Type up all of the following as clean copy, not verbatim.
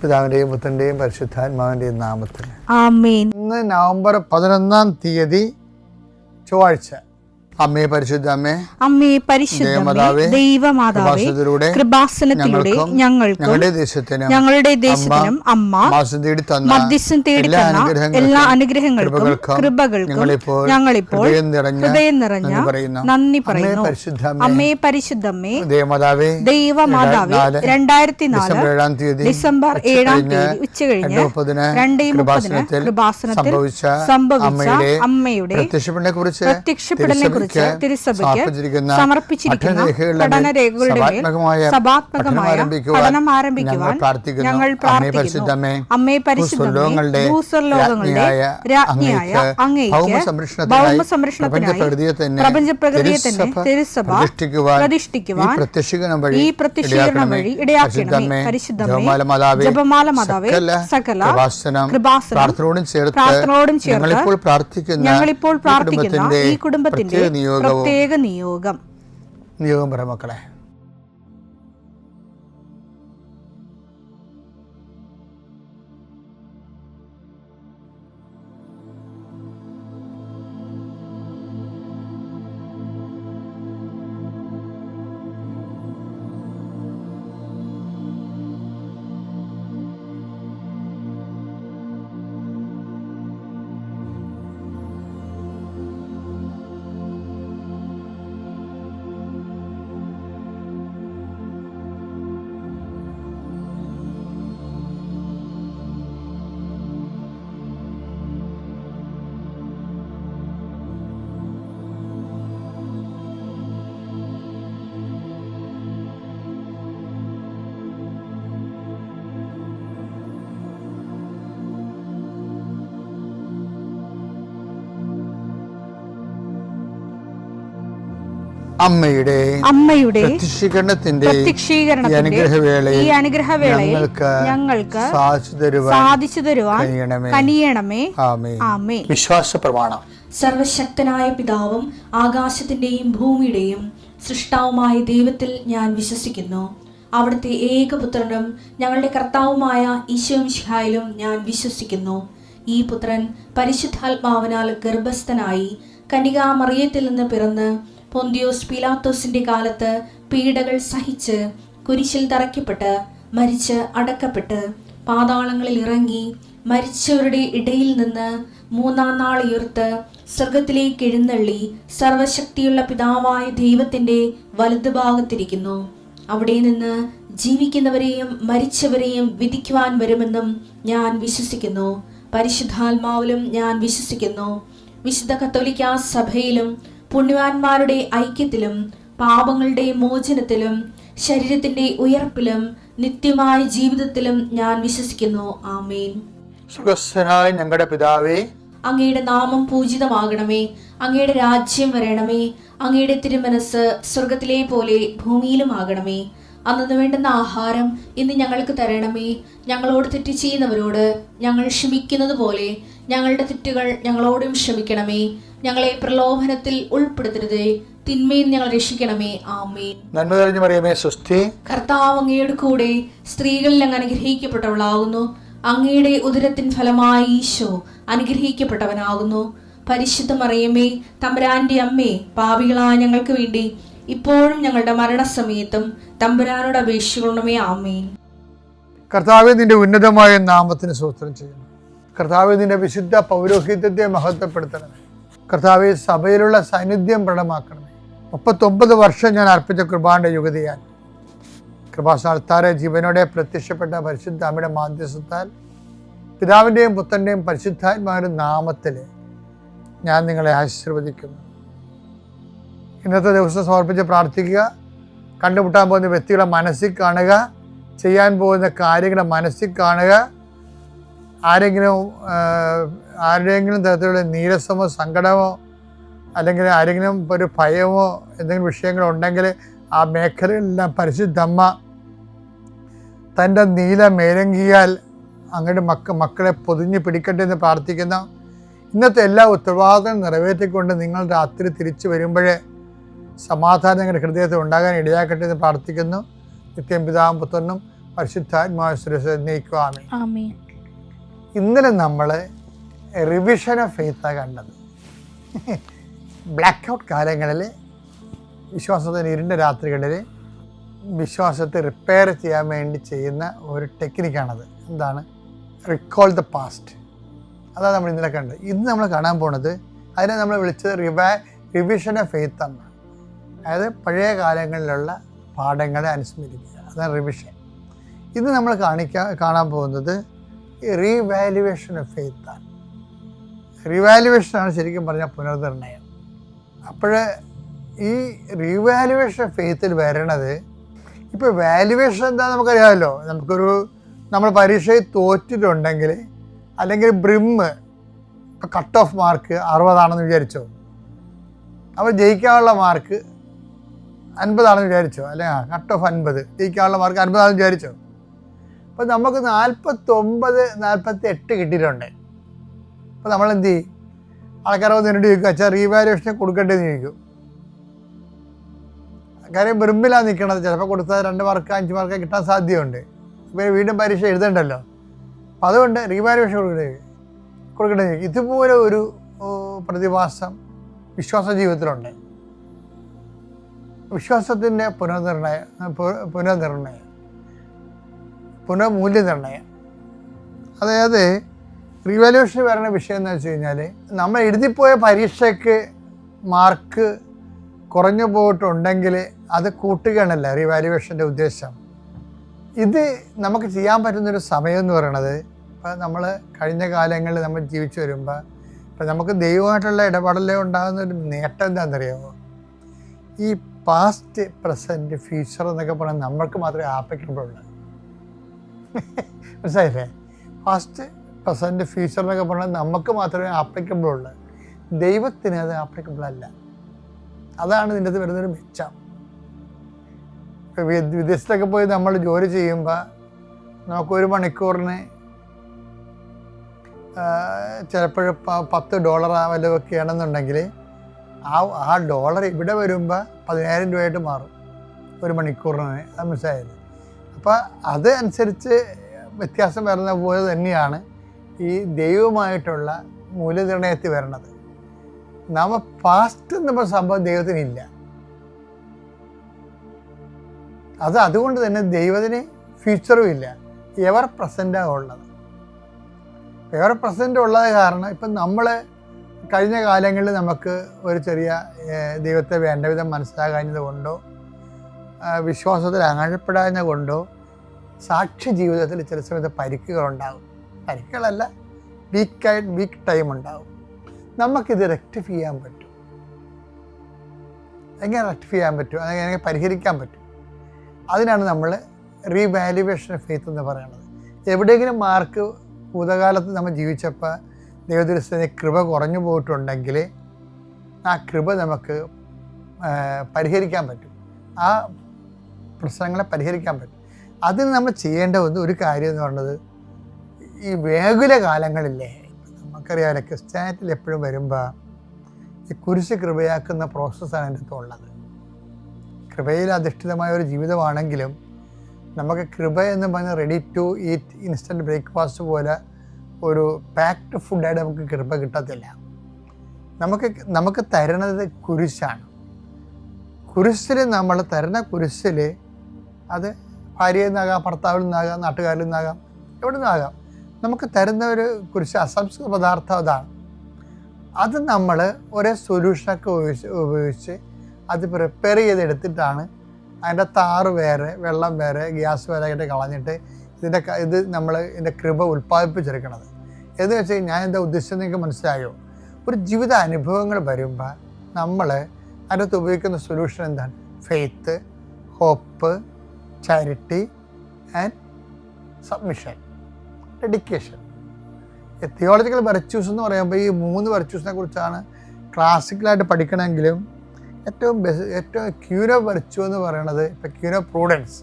പിതാവിന്റെയും പുത്രന്റെയും പരിശുദ്ധാത്മാവിന്റെയും നാമത്തിൽ ആമേൻ. ഇന്ന് നവംബർ 11 ചൊവ്വാഴ്ച. അമ്മേ പരിശുദ്ധ അമ്മേ, അമ്മേ പരിശുദ്ധമേ, ദൈവമാതാവേ, കൃപാസനത്തിലൂടെ ഞങ്ങൾക്കും ഞങ്ങളുടെ ദേശത്തിനും അമ്മ മധ്യസ്ഥം തേടി തന്ന എല്ലാ അനുഗ്രഹങ്ങൾക്കും കൃപകൾക്കും ഞങ്ങളിപ്പോൾ ഹൃദയം നിറഞ്ഞ നന്ദി പറയുന്നു. അമ്മേ പരിശുദ്ധമേ, ദൈവമാതാവേ, 2004 ഡിസംബർ 7 ഉച്ചകഴിഞ്ഞ് 2:30 കൃപാസനത്തിൽ സംഭവിച്ച അമ്മയുടെ പ്രത്യക്ഷപ്പെടലിനെ കുറിച്ച് തിരുസഭയ്ക്ക് സമർപ്പിച്ചിരിക്കുന്ന പഠനരേഖകളുടെ മേൽ സഭാത്മകമായ പഠനം ആരംഭിക്കുവാൻ ഞങ്ങൾ പ്രാർത്ഥിക്കുന്നു. അമ്മേ പരിശുദ്ധമേ, ഭൂസ്വർലോകങ്ങളുടെ രാജ്ഞിയായ അങ്ങേയ്ക്ക് ഭൗമസംരക്ഷണത്തിനായി പ്രപഞ്ചപ്രകൃതിയെ തന്നെ തിരുസഭ പ്രതിഷ്ഠിക്കുവാൻ ഈ പ്രത്യക്ഷീകരണം വഴി ഇടയാക്കണമേ. പരിശുദ്ധമേ, ജപമാല മാതാവേ, സകല കൃപാസനം പ്രാർത്ഥനയോടും ചേർത്ത് ഞങ്ങളിപ്പോൾ പ്രാർത്ഥിക്കുന്ന ഈ കുടുംബത്തിന്റെ പ്രത്യേക നിയോഗം പറ മക്കളെ. അമ്മയുടെ പ്രത്യക്ഷീകരണത്തിന്റെ ഈ അനുഗ്രഹവേളയിൽ ഞങ്ങൾക്ക് സാധിച്ചു തരുവാൻ കനിയണമേ. ആമേൻ. വിശ്വാസ പ്രമാണം. സർവശക്തനായ പിതാവും ആകാശത്തിന്റെയും ഭൂമിയുടെയും സൃഷ്ടാവുമായ ദൈവത്തിൽ ഞാൻ വിശ്വസിക്കുന്നു. അവിടുത്തെ ഏകപുത്രനും ഞങ്ങളുടെ കർത്താവുമായ ഈശോമിശിഹായിലും ഞാൻ വിശ്വസിക്കുന്നു. ഈ പുത്രൻ പരിശുദ്ധാത്മാവിനാൽ ഗർഭസ്ഥനായി കന്യകാമറിയത്തിൽ നിന്ന് പിറന്ന് പൊന്തിയോസ് പീലാത്തോസിന്റെ കാലത്ത് പീഡകൾ സഹിച്ച് കുരിശിൽ തറയ്ക്കപ്പെട്ട് മരിച്ച് അടക്കപ്പെട്ട് പാതാളങ്ങളിൽ ഇറങ്ങി മരിച്ചവരുടെ ഇടയിൽ നിന്ന് 3-ാം നാൾ ഉയർത്ത് സ്വർഗത്തിലേക്ക് എഴുന്നള്ളി സർവശക്തിയുള്ള പിതാവായ ദൈവത്തിന്റെ വലതുഭാഗത്തിരിക്കുന്നു. അവിടെ നിന്ന് ജീവിക്കുന്നവരെയും മരിച്ചവരെയും വിധിക്കുവാൻ വരുമെന്നും ഞാൻ വിശ്വസിക്കുന്നു. പരിശുദ്ധാത്മാവിലും ഞാൻ വിശ്വസിക്കുന്നു. വിശുദ്ധ കത്തോലിക്കാ സഭയിലും പുണ്യവാന്മാരുടെ ഐക്യത്തിലും പാപങ്ങളുടെ മോചനത്തിലും ശരീരത്തിന്റെ ഉയർപ്പിലും നിത്യമായ ജീവിതത്തിലും ഞാൻ വിശ്വസിക്കുന്നു. ആമേൻ. സുഖസ്ഥനായ ഞങ്ങളുടെ പിതാവേ, അങ്ങയുടെ നാമം പൂജിതമാകണമേ. അങ്ങയുടെ രാജ്യം വരണമേ. അങ്ങയുടെ തിരുമനസ് സ്വർഗത്തിലെ പോലെ ഭൂമിയിലും ആകണമേ. അന്നു വേണ്ടുന്ന ആഹാരം ഇന്ന് ഞങ്ങൾക്ക് തരണമേ. ഞങ്ങളോട് തെറ്റ് ചെയ്യുന്നവരോട് ഞങ്ങൾ ക്ഷമിക്കുന്നത് പോലെ ഞങ്ങളുടെ തെറ്റുകൾ ഞങ്ങളോടും ക്ഷമിക്കണമേ. ഞങ്ങളെ പ്രലോഭനത്തിൽ ഉൾപ്പെടുത്തരുതേ, തിന്മയിൽ ഞങ്ങൾ രക്ഷിക്കണമേ. ആമേൻ. നന്മ നിറഞ്ഞ മറിയമേ, സ്വസ്തി. കർത്താവ് അങ്ങയുടെ കൂടെ സ്ത്രീകളിൽ അങ്ങ് അനുഗ്രഹിക്കപ്പെട്ടവളാകുന്നു. അങ്ങയുടെ ഉദരത്തിൻ ഫലമായി ഈശോ അനുഗ്രഹിക്കപ്പെട്ടവനാകുന്നു. പരിശുദ്ധ മറിയമേ, തമ്പുരാന്റെ അമ്മേ, പാപികളായ ഞങ്ങൾക്ക് വേണ്ടി ഇപ്പോഴും ഞങ്ങളുടെ മരണസമയത്തും തമ്പുരാനോട് അപേക്ഷിക്കണമേ. ആമേൻ. കർത്താവേ, നിന്റെ ഉന്നതമായ നാമത്തിന് സ്തോത്രം ചെയ്യുന്നു. കർത്താവേ, നിന്റെ വിശുദ്ധ പൗരോഹിത്യത്തെ മഹത്വപ്പെടുത്തണമേ. കർത്താവെ, സഭയിലുള്ള സാന്നിധ്യം പ്രകടമാക്കണമേ. 39 വർഷം ഞാൻ അർപ്പിച്ച കൃപാന്റെ യുഗതിയാൽ കൃപാസ്ഥാനത്താറെ ജീവനോടെ പ്രത്യക്ഷപ്പെട്ട പരിശുദ്ധ അമ്മയുടെ മാധ്യസ്ഥത്താൽ പിതാവിൻ്റെയും പുത്രൻ്റെയും പരിശുദ്ധാത്മാവിൻ്റെ നാമത്തിൽ ഞാൻ നിങ്ങളെ ആശീർവദിക്കുന്നു. ഇന്നത്തെ ദിവസം സമർപ്പിച്ച് പ്രാർത്ഥിക്കുക. കണ്ടുമുട്ടാൻ പോകുന്ന വ്യക്തികളെ മനസ്സിൽ കാണുക. ചെയ്യാൻ പോകുന്ന കാര്യങ്ങളെ മനസ്സിൽ കാണുക. ആരുടെയെങ്കിലും തരത്തിലുള്ള നീരസമോ സങ്കടമോ അല്ലെങ്കിൽ ആരെങ്കിലും ഒരു ഭയമോ എന്തെങ്കിലും വിഷയങ്ങളുണ്ടെങ്കിൽ ആ മേഖലകളിലെല്ലാം പരിശുദ്ധമ്മ തൻ്റെ നീല മേലങ്കിയാൽ അങ്ങയുടെ മക്കളെ പൊതിഞ്ഞ് പിടിക്കട്ടെ എന്ന് പ്രാർത്ഥിക്കുന്ന ഇന്നത്തെ എല്ലാ ഉത്തരവാദിത്തങ്ങളും നിറവേറ്റിക്കൊണ്ട് നിങ്ങൾ രാത്രി തിരിച്ചു വരുമ്പോഴേ സമാധാനം നിങ്ങളുടെ ഹൃദയത്തിൽ ഉണ്ടാകാൻ ഇടയാക്കട്ടെ എന്ന് പ്രാർത്ഥിക്കുന്നു. നിത്യം പിതാവും പുത്രനും പരിശുദ്ധാത്മാശ്രയിക്കുവാമേ. ഇന്നലെ നമ്മൾ റിവിഷൻ ഓഫ് ഫെയ്ത്താണ് കണ്ടത്. ബ്ലാക്ക് ഔട്ട് കാലങ്ങളിൽ, വിശ്വാസത്തിന് ഇരുണ്ട രാത്രികളിൽ വിശ്വാസത്തെ റിപ്പയർ ചെയ്യാൻ വേണ്ടി ചെയ്യുന്ന ഒരു ടെക്നിക്കാണത്. എന്താണ്? Recall the past. അതാണ് നമ്മൾ ഇന്നലെ കണ്ടത്. ഇന്ന് നമ്മൾ കാണാൻ പോണത്, അതിനെ നമ്മൾ വിളിച്ചത് റിവിഷൻ ഓഫ് ഫെയ്ത്ത് എന്നാണ്. അതായത് പഴയ കാലങ്ങളിലുള്ള പാഠങ്ങളെ അനുസ്മരിക്കുക, അതാണ് റിവിഷൻ. ഇന്ന് നമ്മൾ കാണാൻ പോകുന്നത് റീവാലുവേഷൻ ഓഫ് ഫെയ്ത്താണ്. റിവാലുവേഷനാണ് ശരിക്കും പറഞ്ഞാൽ പുനർനിർണയം. അപ്പോൾ ഈ റീവാലുവേഷൻ ഓഫ് ഫെയ്ത്തിൽ വരണത്, ഇപ്പോൾ വാലുവേഷൻ എന്താണെന്ന് നമുക്കറിയാമല്ലോ. നമ്മൾ പരീക്ഷയിൽ തോറ്റിട്ടുണ്ടെങ്കിൽ, അല്ലെങ്കിൽ ബ്രിമ്മ് ഇപ്പോൾ കട്ട് ഓഫ് മാർക്ക് 60 വിചാരിച്ചോ, അപ്പോൾ ജയിക്കാനുള്ള മാർക്ക് 50 വിചാരിച്ചോ, അല്ലെങ്കിൽ കട്ട് ഓഫ് 50, ജയിക്കാനുള്ള മാർക്ക് 50 വിചാരിച്ചോ. അപ്പോൾ നമുക്ക് 49, 48 കിട്ടിയിട്ടുണ്ട്. അപ്പോൾ നമ്മളെന്ത് ചെയ്യും? ആൾക്കാരെ നേരിട്ട് ചോദിക്കും, അച്ഛാ റീവാലുവേഷനെ കൊടുക്കേണ്ടതെന്ന് ചോദിക്കും. കാര്യം ബ്രിമ്മിലാണ് നിൽക്കണത്. ചിലപ്പോൾ കൊടുത്താൽ 2 മാർക്ക് 5 മാർക്ക് കിട്ടാൻ സാധ്യതയുണ്ട്. ഇപ്പോൾ വീണ്ടും പരീക്ഷ എഴുതണ്ടല്ലോ. അപ്പം അതുകൊണ്ട് റീവാലുവേഷൻ കൊടുക്കേണ്ടത്. ഇതുപോലെ ഒരു പ്രതിഭാസം വിശ്വാസ ജീവിതത്തിലുണ്ട്. വിശ്വാസത്തിൻ്റെ പുനർമൂല്യനിർണ്ണയം. അതായത് റീവാലുവേഷൻ വരുന്ന വിഷയം എന്ന് വെച്ച് കഴിഞ്ഞാൽ, നമ്മൾ എഴുതിപ്പോയ പരീക്ഷയ്ക്ക് മാർക്ക് കുറഞ്ഞു പോയിട്ടുണ്ടെങ്കിൽ അത് കൂട്ടുകയാണല്ല റീവാലുവേഷൻ്റെ ഉദ്ദേശം. ഇത് നമുക്ക് ചെയ്യാൻ പറ്റുന്നൊരു സമയം എന്ന് പറയുന്നത്, ഇപ്പം നമ്മൾ കഴിഞ്ഞ കാലങ്ങളിൽ നമ്മൾ ജീവിച്ചു വരുമ്പോൾ, ഇപ്പം നമുക്ക് ദൈവമായിട്ടുള്ള ഇടപെടലേ ഉണ്ടാകുന്നൊരു നേട്ടം എന്താണെന്നറിയാമോ? ഈ പാസ്റ്റ്, പ്രസൻറ്റ്, ഫ്യൂച്ചർ എന്നൊക്കെ പറഞ്ഞാൽ നമ്മൾക്ക് മാത്രമേ ആപ്ലിക്കബിൾ ഉള്ളൂ. മനസ്സിലായില്ലേ? പാസ്റ്റ്, പ്രസൻറ്റ്, ഫ്യൂച്ചർ എന്നൊക്കെ പറഞ്ഞാൽ നമുക്ക് മാത്രമേ ആപ്ലിക്കബിൾ ഉള്ളൂ. ദൈവത്തിന് അത് ആപ്ലിക്കബിൾ അല്ല. അതാണ് ഇതിൻ്റെ അകത്ത് വരുന്നൊരു മെച്ചം. വിദേശത്തൊക്കെ പോയി നമ്മൾ ജോലി ചെയ്യുമ്പോൾ നമുക്കൊരു മണിക്കൂറിന് ചിലപ്പോഴും $10 വല്ലതൊക്കെ ആണെന്നുണ്ടെങ്കിൽ ആ ഡോളർ ഇവിടെ വരുമ്പോൾ 10,000 രൂപയായിട്ട് മാറും ഒരു മണിക്കൂറിന്. അത് മനസ്സിലായത്? അപ്പോൾ അത് അനുസരിച്ച് വ്യത്യാസം വരുന്ന പോലെ തന്നെയാണ് ഈ ദൈവമായിട്ടുള്ള മൂല്യനിർണ്ണയത്തിൽ വരണത്. പാസ്റ്റ് എന്ന സംഭവം ദൈവത്തിനില്ല. അതുകൊണ്ട് തന്നെ ദൈവത്തിന് ഫ്യൂച്ചറും ഇല്ല. എവർ പ്രസൻറ്റാണ് ഉള്ളത്. എവർ പ്രസൻറ്റ് ഉള്ളത് കാരണം ഇപ്പം നമ്മൾ കഴിഞ്ഞ കാലങ്ങളിൽ നമുക്ക് ഒരു ചെറിയ ദൈവത്തെ വേണ്ട വിധം മനസ്സിലാകാഞ്ഞത് കൊണ്ടോ, വിശ്വാസത്തിൽ അകഴപ്പെടാഞ്ഞ കൊണ്ടോ, സാക്ഷി ജീവിതത്തിൽ ചില സമയത്ത് പരിക്കുകളുണ്ടാകും. പരിക്കുകളല്ല, വീക്ക് ടൈം ഉണ്ടാകും. നമുക്കിത് റെക്ടിഫൈ ചെയ്യാൻ പറ്റും. എങ്ങനെ റെക്ടിഫൈ ചെയ്യാൻ പറ്റും? അതെങ്ങനെ പരിഹരിക്കാൻ പറ്റും? അതിനാണ് നമ്മൾ റീവാലുവേഷൻ ഓഫ് ഫെയ്ത്ത് എന്ന് പറയുന്നത്. എവിടെയെങ്കിലും മാർക്ക് ഭൂതകാലത്ത് നമ്മൾ ജീവിച്ചപ്പോൾ ദൈവദൃശ്യത്തിന് കൃപ കുറഞ്ഞു പോയിട്ടുണ്ടെങ്കിൽ ആ കൃപ നമുക്ക് പരിഹരിക്കാൻ പറ്റും. ആ പ്രശ്നങ്ങളെ പരിഹരിക്കാൻ പറ്റും. അതിന് നമ്മൾ ചെയ്യേണ്ട ഒരു കാര്യം എന്ന് പറയുന്നത്, ഈ വേഗുല കാലങ്ങളില്ലേ, നമുക്കറിയാമല്ലോ ക്രിസ്ത്യാനിറ്റിയിൽ എപ്പോഴും വരുമ്പോൾ ഈ കുരിശ് കൃപയാക്കുന്ന പ്രോസസ്സാണ് എൻ്റെ അടുത്ത് ഉള്ളത്. കൃപയിൽ അധിഷ്ഠിതമായ ഒരു ജീവിതമാണെങ്കിലും നമുക്ക് കൃപ എന്ന് പറഞ്ഞാൽ ready to eat instant breakfast പോലെ ഒരു പാക്ഡ് ഫുഡായിട്ട് നമുക്ക് കൃപ കിട്ടത്തില്ല. നമുക്ക് തരുന്നത് കുരിശാണ്. കുരിശിൽ നമ്മൾ തരുന്ന കുരിശിൽ അത് ഭാര്യയിൽ നിന്നാകാം, ഭർത്താവിൽ നിന്നാകാം, നാട്ടുകാരിൽ നിന്നാകാം, എവിടെ നിന്നാകാം. നമുക്ക് തരുന്ന ഒരു കുരിശ് അസംസ്കൃത പദാർത്ഥം അതാണ്. അത് നമ്മൾ ഒരേ സൊല്യൂഷനൊക്കെ ഉപയോഗിച്ച് അത് പ്രിപ്പയർ ചെയ്തെടുത്തിട്ടാണ് അതിൻ്റെ താറ് വേറെ, വെള്ളം വേറെ, ഗ്യാസ് വേറെ ആയിട്ട് കളഞ്ഞിട്ട് ഇത് നമ്മൾ ഇതിൻ്റെ കൃപ ഉൽപ്പാദിപ്പിച്ചെടുക്കണത്. എന്ന് വെച്ച് കഴിഞ്ഞാൽ ഞാൻ എന്താ ഉദ്ദേശിച്ചത് നിങ്ങൾക്ക് മനസ്സിലായോ? ഒരു ജീവിത അനുഭവങ്ങൾ വരുമ്പോൾ നമ്മൾ അതിനകത്ത് ഉപയോഗിക്കുന്ന സൊല്യൂഷൻ എന്താണ്? Faith, hope, charity and submission, dedication. Theological virtues എന്ന് പറയുമ്പോൾ ഈ 3 വെർച്യൂസിനെ കുറിച്ചാണ് ക്ലാസിക്കലായിട്ട് പഠിക്കണമെങ്കിലും ഏറ്റവും ക്യൂൻ ഓഫ് വെർച്യൂ എന്ന് പറയുന്നത്, ഇപ്പോൾ queen of prudence,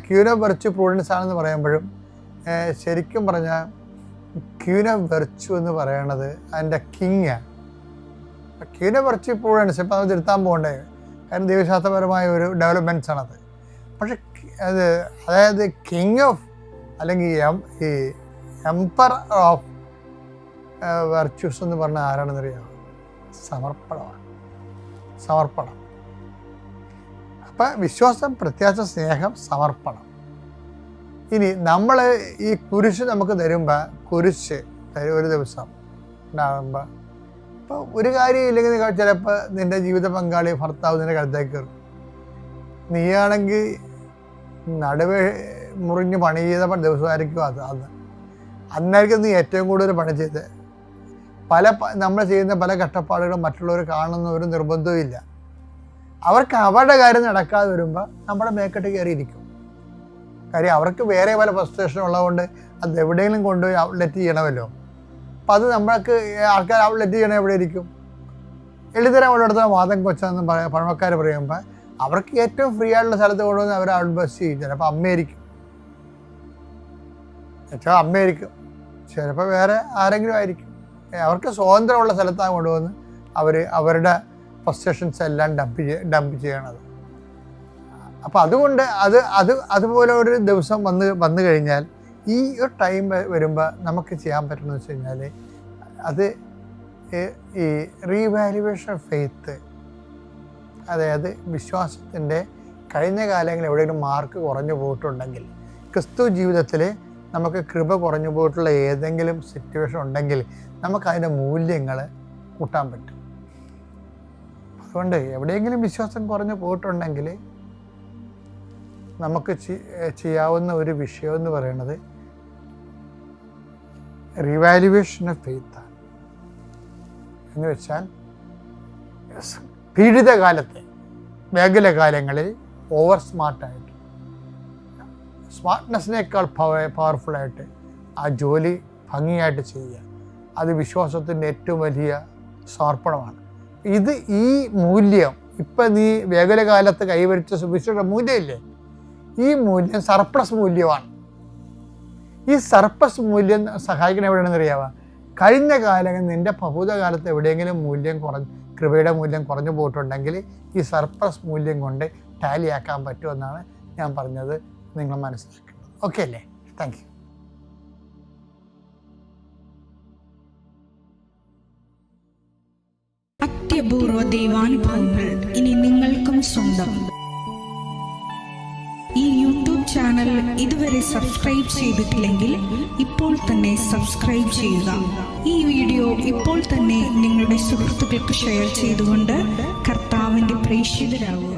queen of virtue prudence ആണെന്ന് പറയുമ്പോഴും ശരിക്കും പറഞ്ഞാൽ ക്യൂൻ ഓഫ് വെർച്യൂ എന്ന് പറയണത് അതിൻ്റെ കിങ്ങാണ്. ക്യൂൻ ഓഫ് വെർച്യൂ പ്രൂഡൻസ് ഇപ്പം അത് തിരുത്താൻ പോകണ്ടേ, കാരണം ദൈവശാസ്ത്രപരമായ ഒരു ഡെവലപ്മെൻറ്റ്സ് ആണത്. പക്ഷേ അതായത് കിങ് ഓഫ് അല്ലെങ്കിൽ ഈ എംപറർ ഓഫ് വെർച്യൂസ് എന്ന് പറഞ്ഞാൽ ആരാണെന്നറിയാമോ? സമർപ്പണമാണ്. സമർപ്പണം. അപ്പം വിശ്വാസം, പ്രത്യാശ, സ്നേഹം, സമർപ്പണം. ഇനി നമ്മൾ ഈ കുരിശ് നമുക്ക് തരുമ്പോൾ, കുരിശ് ഒരു ദിവസം ഉണ്ടാകുമ്പോൾ, ഇപ്പോൾ ഒരു കാര്യം ഇല്ലെങ്കിൽ ചിലപ്പോൾ നിൻ്റെ ജീവിത പങ്കാളി ഭർത്താവ് നിൻ്റെ കഴുത്തേക്ക് കയറും. നീയാണെങ്കിൽ നടുവേ മുറിഞ്ഞ് പണി ചെയ്ത ദിവസമായിരിക്കും അന്നായിരിക്കും നീ ഏറ്റവും കൂടുതൽ പണി ചെയ്ത്. നമ്മൾ ചെയ്യുന്ന പല കഷ്ടപ്പാടുകളും മറ്റുള്ളവർ കാണുന്ന ഒരു നിർബന്ധവും ഇല്ല. അവർക്ക് അവരുടെ കാര്യം നടക്കാതെ വരുമ്പോൾ നമ്മുടെ മേക്കെട്ട് കയറിയിരിക്കും. കാര്യം അവർക്ക് വേറെ പല ഫ്രസ്ട്രേഷൻ ഉള്ളതുകൊണ്ട് അത് എവിടെയെങ്കിലും കൊണ്ടുപോയി ഔട്ട്ലെറ്റ് ചെയ്യണമല്ലോ. അപ്പം അത് നമ്മൾക്ക് ആൾക്കാർ ഔട്ട്ലെറ്റ് ചെയ്യണം എവിടെ ഇരിക്കും? എളിതരം ഉള്ളിടത്ത് വാദം കൊച്ചെന്ന് പഴമക്കാർ പറയുമ്പോൾ അവർക്ക് ഏറ്റവും ഫ്രീ ആയിട്ടുള്ള സ്ഥലത്ത് കൊണ്ടുവന്ന് അവർ ഔട്ട് ബസ് ചെയ്യും. ചിലപ്പോൾ അമ്മയായിരിക്കും, അമ്മയായിരിക്കും, ചിലപ്പോൾ വേറെ ആരെങ്കിലും ആയിരിക്കും. അവർക്ക് സ്വാതന്ത്ര്യമുള്ള സ്ഥലത്താണ് കൊണ്ടുവന്ന് അവരുടെ ഫ്രസ്ട്രേഷൻസ് എല്ലാം ഡംപ് ചെയ്യണത്. അപ്പോൾ അതുകൊണ്ട് അതുപോലെ ഒരു ദിവസം വന്നു കഴിഞ്ഞാൽ ഈ ഒരു ടൈം വരുമ്പോൾ നമുക്ക് ചെയ്യാൻ പറ്റുന്നത് വെച്ച് കഴിഞ്ഞാൽ അത് ഈ റീവാലുവേഷൻ ഓഫ് ഫെയ്ത്ത്, അതായത് വിശ്വാസത്തിൻ്റെ കഴിഞ്ഞ കാലങ്ങളിൽ എവിടെയെങ്കിലും മാർക്ക് കുറഞ്ഞു പോയിട്ടുണ്ടെങ്കിൽ, ക്രിസ്തു ജീവിതത്തിൽ നമുക്ക് കൃപ കുറഞ്ഞു പോയിട്ടുള്ള ഏതെങ്കിലും സിറ്റുവേഷൻ ഉണ്ടെങ്കിൽ നമുക്കതിൻ്റെ മൂല്യങ്ങൾ കൂട്ടാൻ പറ്റും. അതുകൊണ്ട് എവിടെയെങ്കിലും വിശ്വാസം കുറഞ്ഞു പോയിട്ടുണ്ടെങ്കിൽ നമുക്ക് ചെയ്യാവുന്ന ഒരു വിഷയം എന്ന് പറയുന്നത് റിവാലുവേഷൻ ഓഫ് ഫെയ്ത്താണ്. എന്ന് വെച്ചാൽ പീഡിതകാലത്തെ മേഖലകാലങ്ങളിൽ ഓവർ സ്മാർട്ടായിട്ട്, സ്മാർട്ട്നെസ്സിനേക്കാൾ പവർഫുള്ളായിട്ട് ആ ജോലി ഭംഗിയായിട്ട് ചെയ്യുക, അത് വിശ്വാസത്തിൻ്റെ ഏറ്റവും വലിയ സമർപ്പണമാണ്. ഈ മൂല്യം ഇപ്പം നീ വേഗലകാലത്ത് കൈവരിച്ച സുവിശേഷ മൂല്യമില്ലേ, ഈ മൂല്യം സർപ്ലസ് മൂല്യമാണ്. ഈ സർപ്ലസ് മൂല്യം സഹായിക്കണം എവിടെയാണെന്ന് അറിയാവുക? കഴിഞ്ഞ കാലങ്ങളിൽ നിൻ്റെ ഭൂതകാലത്ത് എവിടെയെങ്കിലും കൃപയുടെ മൂല്യം കുറഞ്ഞു പോയിട്ടുണ്ടെങ്കിൽ ഈ സർപ്ലസ് മൂല്യം കൊണ്ട് ടാലിയാക്കാൻ പറ്റുമെന്നാണ് ഞാൻ പറഞ്ഞത്. നിങ്ങൾ മനസ്സിലാക്കേണ്ടത്. ഓക്കെ അല്ലേ? Thank you. അത്യപൂർവ ദൈവാനുഭവങ്ങൾ ഇനി നിങ്ങൾക്കും സ്വന്തം. ഈ യൂട്യൂബ് ചാനൽ ഇതുവരെ സബ്സ്ക്രൈബ് ചെയ്തിട്ടില്ലെങ്കിൽ ഇപ്പോൾ തന്നെ സബ്സ്ക്രൈബ് ചെയ്യുക. ഈ വീഡിയോ ഇപ്പോൾ തന്നെ നിങ്ങളുടെ സുഹൃത്തുക്കൾക്ക് ഷെയർ ചെയ്തുകൊണ്ട് കർത്താവിൻ്റെ പ്രേക്ഷിതരാകുക.